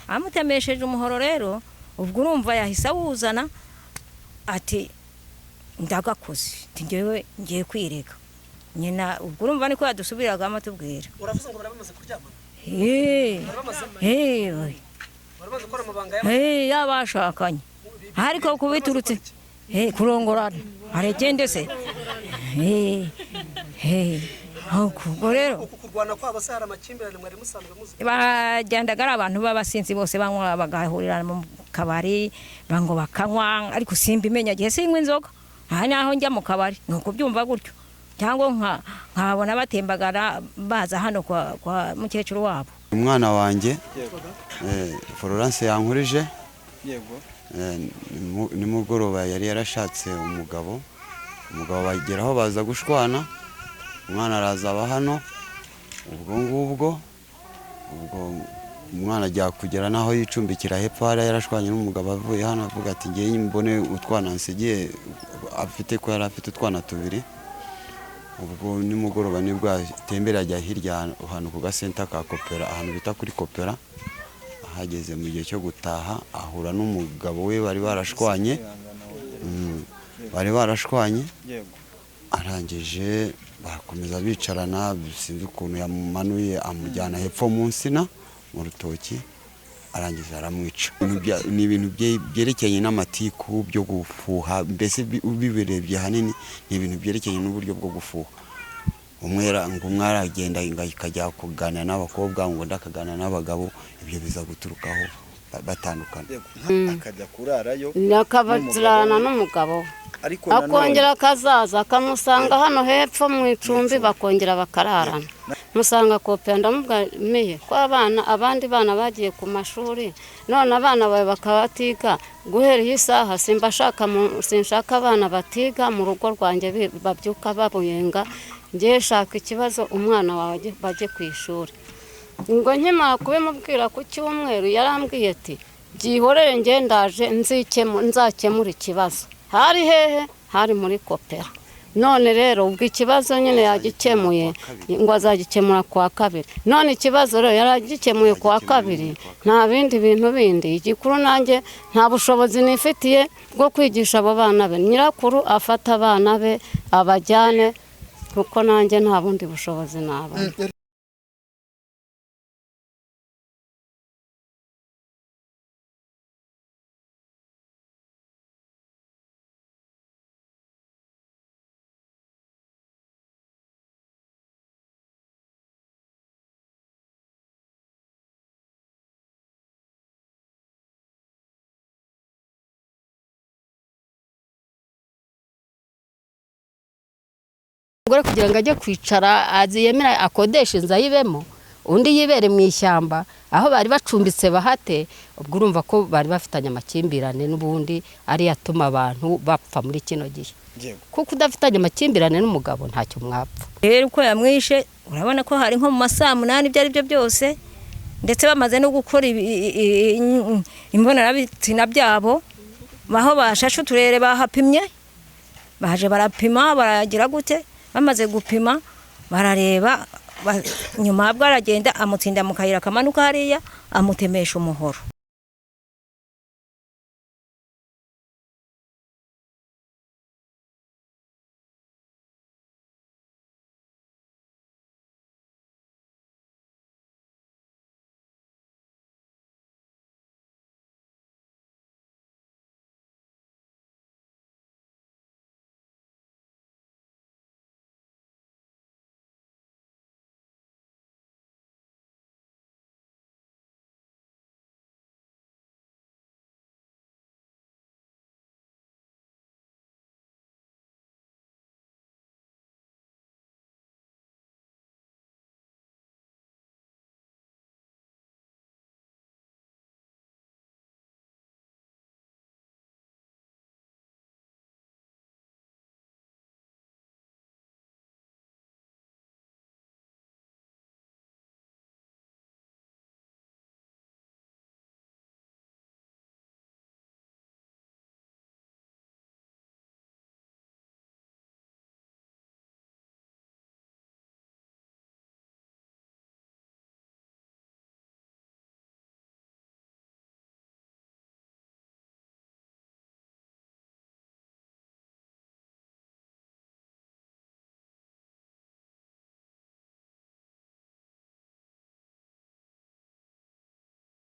amutemesheje umuhoro rero ubwo urumva yahise awuzana ati ndagakoze ngewe ngiye kwirega nyina ubwo urumva niko yadusubiraga amatubwira uravuze ngo baramaze kuryamana baramaze gukora amabanga y'abashakanye ariko kubiturutse kurongorana aregende se ubwo rero kurwana kwabo se hari amakimbirane mwari musanzwe muzi bagendaga ari abantu b'abasinzi bose banywa bagahurira mu kabari bango bakanywa ariko simbimenya gihe sinywa inzoga aha naho njya mu kabari nuko byumva gutyo cyangwa nkabona batembagara baza hano kwa mukecuru wabo. Umwana wanjye Florence yankurije yego nimugoroba yari yarashatse umugabo bageraho baza gushwana umwana arazaba hano ubwo umwana ajya kugera naho yicumbikira hepfo hari yarashwanye n'umugabo avuye hano avuga ati ngiye mbone utwana nsigiye afite ko yari afite utwana tubiri ubwo nimugoroba nibwo atembera ajya hirya hano ku gasenta ka Kopera ahantu bita kuri Kopera ahageze mu gihe cyo gutaha ahura n'umugabo we bari barashwanye arangije bakomeza bicarana sinzi ukuntu yamumanuye amujyana hepfo mu nsina mu rutoki arangiza aramwica. Ni ibintu byerekeye n'amatiku byo gufuha mbese ubiberebye hanini ni ibintu byerekeye n'uburyo bwo gufuha umwe aragenda ikajya kuganira n'abakobwa ngo ndakagana n'abagabo ibyo biza guturukaho batandukana akajya kurarayo nakabatirana n'umugabo akongera akazaza akamusanga hano hepfo mu icumbi bakongera bakararana musanga Kopera ndamubwamiye ko abandi bana bagiye ku mashuri none abana bawe bakabatiga guhera iyi saha sinshaka abana batiga mu rugo rwanjye babyuka babuyenga ngiye shaka ikibazo umwana wawe baje ku ishuri ngo nkimara kubimubwira ku cyumweru yarambwiye ati byihorere nge ndaje nzakemura ikibazo hari hehe hari muri Kopera none rero ubwo ikibazo nyine yagikemuye ngo azagikemura ku wa kabiri none ikibazo rero yaragikemuye ku wa kabiri nta bindi bintu bindi igikuru nanjye nta bushobozi nifitiye bwo kwigisha abo bana be nyirakuru afata abana be abajyane kuko nanjye nta bundi bushobozi naba Umugore kugira ngo ajye kwicara yemera akodesha inzu ayibemo undi yibere mu ishyamba aho bari bacumbitse bahate ubwo urumva ko bari bafitanye amakimbirane n'ubundi ari yatuma abantu bapfa muri kino gihe kuko udafitanye amakimbirane n'umugabo ntacyo mwapfa. Rero uko yamwishe urabona ko hari nko mu masaa 8 ibyo ari byo byose ndetse bamaze no gukora imbonarabitsina byabo baho bashashe uturere bahapimye baje barapima baragira gute bamaze gupima barareba nyuma bwo aragenda amutsinda mu kayira kamanuka hariya amutemesha umuhoro.